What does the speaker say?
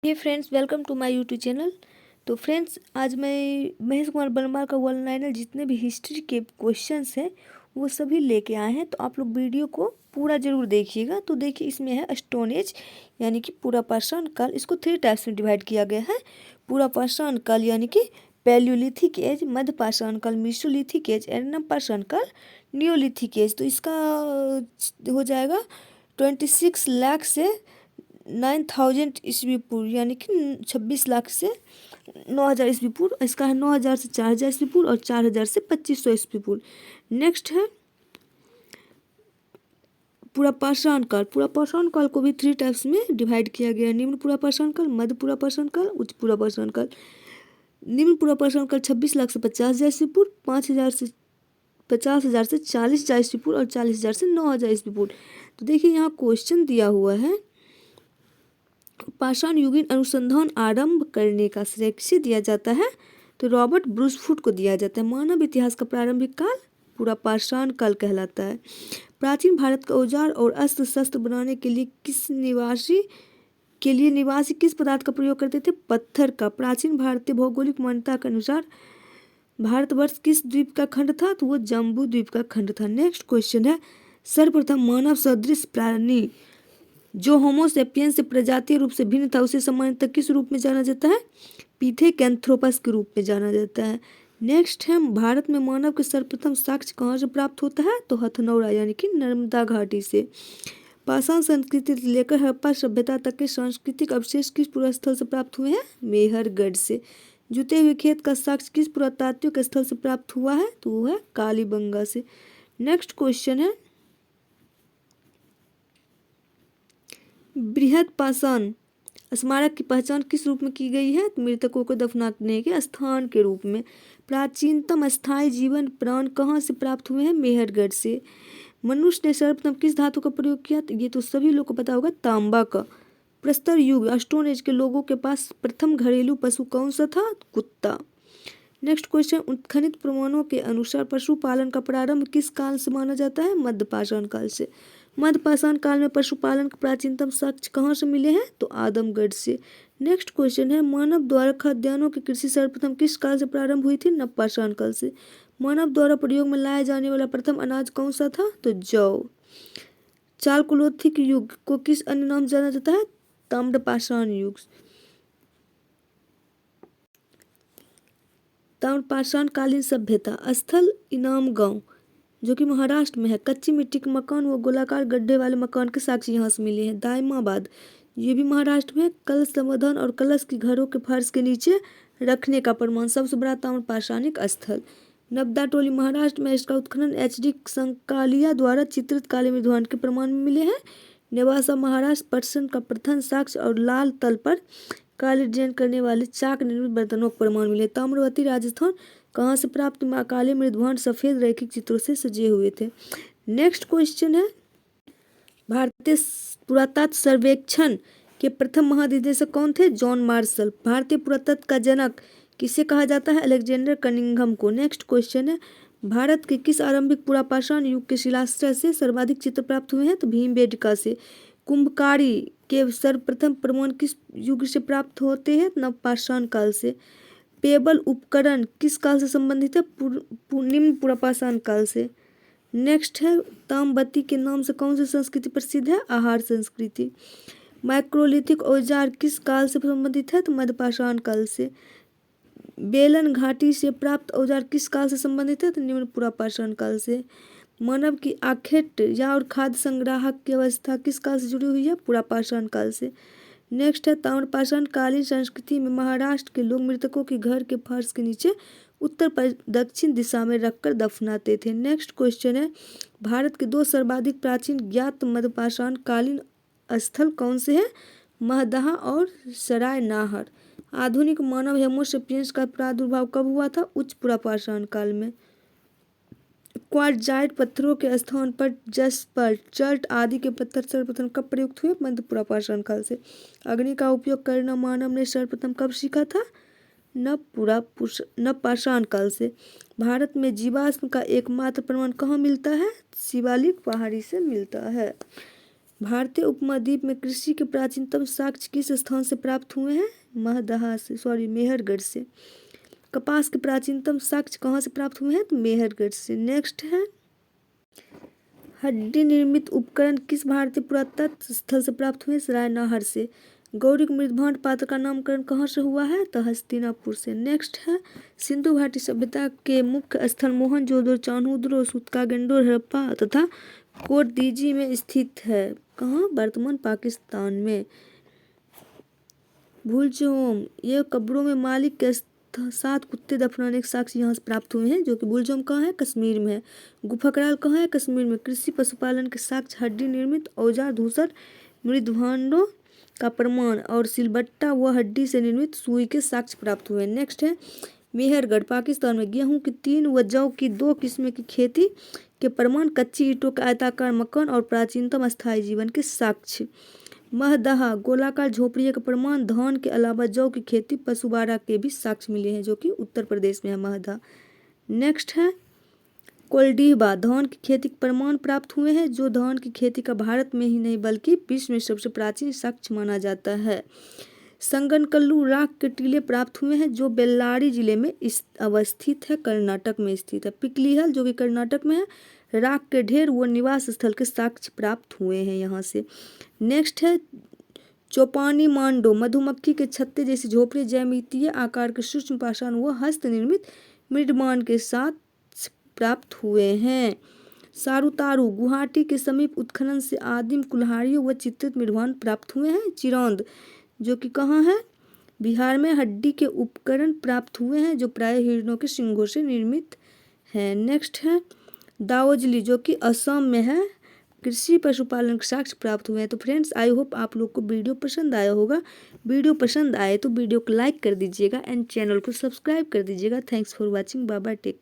ये friends, welcome to my YouTube channel. तो friends, आज मैं महेश कुमार वर्मा का वन लाइनर जितने भी हिस्ट्री के क्वेश्चंस हैं वो सभी लेके आए हैं। तो आप लोग वीडियो को पूरा जरूर देखिएगा। तो देखिए, इसमें है स्टोन एज यानी कि पूरा पाषाण काल। इसको 3 टाइप्स में डिवाइड किया गया है। पूरा पाषाण काल यानी कि पैलियोलिथिक एज, मध्य पाषाण काल मीसोलिथिक एज, एंड नवपाषाण काल नियोलिथिक एज। तो इसका हो जाएगा 26 लाख से 9000 ईस्वी पूर्व, यानी कि 26 लाख से 9000 ईस्वी पूर्व। इसका है 9000 से 4000 ईस्वी पूर्व और 4000 से 2500 ईस्वी पूर्व। नेक्स्ट है पूरा पाषाण काल। पूरा पाषाण काल को भी 3 टाइप्स में डिवाइड किया गया है। निम्न पूरा पाषाण काल, मध्य पूरा पाषाण काल, उच्च पूरा पाषाण काल। निम्न पूरा पाषाण काल 26 लाख से 50,000 ईस्वी पूर्व, 50,000 से 40,000 ईस्वी पूर्व और 40,000 से 9000 ईस्वी पूर्व। तो देखिए, यहाँ क्वेश्चन दिया हुआ है, पाषाण युगीन अनुसंधान आरंभ करने का श्रेय किसे दिया जाता है? तो रॉबर्ट ब्रूसफुट को दिया जाता है। मानव इतिहास का प्रारंभिक काल पूरा पाषाण काल कहलाता है। प्राचीन भारत का औजार और अस्त्र शस्त्र बनाने के लिए निवासी किस पदार्थ का प्रयोग करते थे? पत्थर का। प्राचीन भारतीय भौगोलिक मान्यता के अनुसार भारतवर्ष किस द्वीप का खंड था? तो वो जम्बू द्वीप का खंड था। नेक्स्ट क्वेश्चन है, सर्वप्रथम मानव सदृश प्राणी जो होमोसेपियंस से प्रजातीय रूप से भिन्न था उसे सामान्यतः किस रूप में जाना जाता है? पिथेकैंथ्रोपस के रूप में जाना जाता है। नेक्स्ट है, भारत में मानव के सर्वप्रथम साक्ष्य कहाँ से प्राप्त होता है? तो हथनौरा यानी कि नर्मदा घाटी से। पाषाण संस्कृति से लेकर हड़प्पा सभ्यता तक के सांस्कृतिक अवशेष किस पुरास्थल से प्राप्त हुए हैं? मेहरगढ़ से। जुते हुए खेत का साक्ष्य किस पुरातात्विक स्थल से प्राप्त हुआ है? तो वो है कालीबंगा से। नेक्स्ट क्वेश्चन है, बृहद पाषाण स्मारक की पहचान किस रूप में की गई है? मृतकों को दफनाने के स्थान के रूप में। प्राचीनतम स्थायी जीवन प्राण कहाँ से प्राप्त हुए हैं? मेहरगढ़ से। मनुष्य ने सर्वप्रथम किस धातु का प्रयोग किया? ये तो सभी लोग को पता होगा, तांबा का। प्रस्तर युग स्टोन एज के लोगों के पास प्रथम घरेलू पशु कौन सा था? कुत्ता। नेक्स्ट क्वेश्चन, उत्खनित प्रमाणों के अनुसार पशुपालन का प्रारंभ किस काल से माना जाता है? मध्य पाषाण काल से। मध्य पाषाण काल में पशुपालन के प्राचीनतम साक्ष्य कहाँ से मिले हैं? तो आदमगढ़ से। नेक्स्ट क्वेश्चन है, मानव द्वारा खाद्यान्नों की कृषि सर्वप्रथम किस काल से प्रारंभ हुई थी? नवपाषाण काल से। मानव द्वारा प्रयोग में लाया जाने वाला प्रथम अनाज कौन सा था? तो जौ। चालकोलिथिक युग को किस अन्य नाम से जाना जाता है? ताम्रपाषाण युग। ताम्रपाषाण कालीन सभ्यता स्थल इनाम गांव जो कि महाराष्ट्र में है। कच्ची मिट्टी के मकान व गोलाकार गड्ढे वाले मकान के साक्ष्य यहाँ से मिले हैं। दायमाबाद ये भी महाराष्ट्र में। कलश समाधान और कलश की घरों के फर्श के नीचे रखने का प्रमाण सबसे बड़ा ताम्रपाषाणिक स्थल नबदा टोली महाराष्ट्र में। इसका उत्खनन HD संकालिया द्वारा चित्रित काले मृदुआन के प्रमाण में मिले हैं। नेवासा महाराष्ट्र पटसन का प्रथम साक्ष्य और लाल तल पर काले डिजाइन करने वाले चाक निर्मित बर्तनों के प्रमाण मिले। ताम्रवती राजस्थान कहाँ से प्राप्त? काले मृदुआन सफेद रैखिक चित्रों से सजे हुए थे। नेक्स्ट क्वेश्चन है, भारतीय पुरातत्व सर्वेक्षण के प्रथम महानिदेशक कौन थे? John Marshall. भारतीय पुरातत्व का जनक किसे कहा जाता है? अलेक्जेंडर कनिंघम को। नेक्स्ट क्वेश्चन है, भारत के किस आरंभिक पूरा पाषाण युग के शिलाश्रय से सर्वाधिक चित्र प्राप्त हुए हैं? तो भीमबेटका से। कुंभकारी के सर्वप्रथम प्रमाण किस युग से प्राप्त होते हैं? नवपाषाण काल से। पेबल उपकरण किस काल से संबंधित है? निम्न पूरा पाषाण काल से। नेक्स्ट है, ताम्रवती के नाम से कौन सी संस्कृति प्रसिद्ध है? आहार संस्कृति। माइक्रोलिथिक औजार किस काल से संबंधित है? तो मध्यपाषाण काल से। बेलन घाटी से प्राप्त औजार किस काल से संबंधित है? तो निम्न पूरा पाषाण काल से। मानव की आखेट या और खाद्य संग्राहक की अवस्था किस काल से जुड़ी हुई है? पूरा पाषाण काल से। नेक्स्ट है, ताम्रपाषाण कालीन संस्कृति में महाराष्ट्र के लोग मृतकों के घर के फर्श के नीचे उत्तर दक्षिण दिशा में रखकर दफनाते थे। नेक्स्ट क्वेश्चन है, भारत के 2 सर्वाधिक प्राचीन ज्ञात मध्यपाषाण कालीन स्थल कौन से हैं? महदहा और सरायनाहर। आधुनिक मानव होमोसेपियंस का प्रादुर्भाव कब हुआ था? उच्च पूरा पाषाण काल में। क्वार्टजाइट पत्थरों के स्थान पर जस्पर, चर्ट आदि के पत्थर सर्वप्रथम कब प्रयुक्त हुए? मध्य पूरा पाषाण काल से। अग्नि का उपयोग करना मानव ने सर्वप्रथम कब सीखा था? नवपाषाण काल से। भारत में जीवाश्म का एकमात्र प्रमाण कहाँ मिलता है? शिवालिक पहाड़ी से मिलता है। भारतीय उपमहाद्वीप में कृषि के प्राचीनतम साक्ष्य किस स्थान से प्राप्त हुए हैं? मेहरगढ़ से। कपास के प्राचीनतम साक्ष्य कहाँ से प्राप्त हुए हैं? तो मेहरगढ़ से। नेक्स्ट है, हड्डी निर्मित उपकरण किस भारतीय पुरातत्व स्थल से प्राप्त हुए? सरायनाहर से। गौरी मृदभांड पात्र का नामकरण कहाँ से हुआ है? तो हस्तिनापुर से। नेक्स्ट है, सिंधु घाटी सभ्यता के मुख्य स्थल मोहनजोदड़ो, चान्होदरो, सूतकागेंडो, हड़प्पा तथा कोटदीजी में स्थित है। कहाँ? वर्तमान पाकिस्तान में। भूलजोम, ये कब्रों में मालिक के साथ कुत्ते दफनाने के साक्ष्य यहाँ से प्राप्त हुए हैं, जो कि भूलजोम कहाँ है? कश्मीर में है। गुफाकराल कहाँ है? कश्मीर में। कृषि पशुपालन के साक्ष्य हड्डी निर्मित औजार, धूसर, मृदभांडों का प्रमाण और सिलबट्टा व हड्डी से निर्मित सुई के साक्ष्य प्राप्त हुए। नेक्स्ट है, मेहरगढ़ पाकिस्तान में गेहूं की 3 व जौ की 2 किस्में की खेती के प्रमाण, कच्ची ईंटों का आयताकार मकान और प्राचीनतम अस्थायी जीवन के साक्ष्य। महदहा, गोलाकार झोपड़ियों का प्रमाण, धान के अलावा जौ की खेती, पशुबाड़ा के भी साक्ष्य मिले हैं, जो कि उत्तर प्रदेश में है महदहा। नेक्स्ट है, कोल्डीबा, धान की खेती के प्रमाण प्राप्त हुए हैं, जो धान की खेती का भारत में ही नहीं बल्कि विश्व में सबसे प्राचीन साक्ष्य माना जाता है। संगनकल्लू, राख के टीले प्राप्त हुए हैं, जो बेल्लारी जिले में अवस्थित है, कर्नाटक में स्थित है। पिकलीहल, जो कि कर्नाटक में है, राख के ढेर व निवास स्थल के साक्ष्य प्राप्त हुए हैं यहाँ से। नेक्स्ट है, चौपानी मांडो, मधुमक्खी के छत्ते जैसी झोपड़ी, ज्यामितीय आकार के सूक्ष्म पाषाण व हस्त निर्मित मृदमान के साथ प्राप्त हुए हैं। सारूतारू, गुवाहाटी के समीप उत्खनन से आदिम कुल्हाड़ियों व चित्रित मृदमान प्राप्त हुए हैं। चिरौंद, जो कि कहाँ है? बिहार में, हड्डी के उपकरण प्राप्त हुए हैं, जो प्राय हिरणों के सींगों से निर्मित हैं। नेक्स्ट है, दाओजली, जो कि असम में है, कृषि पशुपालन के साक्ष्य प्राप्त हुए हैं। तो फ्रेंड्स, आई होप आप लोग को वीडियो पसंद आया होगा। वीडियो पसंद आए तो वीडियो को लाइक कर दीजिएगा एंड चैनल को सब्सक्राइब कर दीजिएगा। Thanks for watching. Bye bye, take.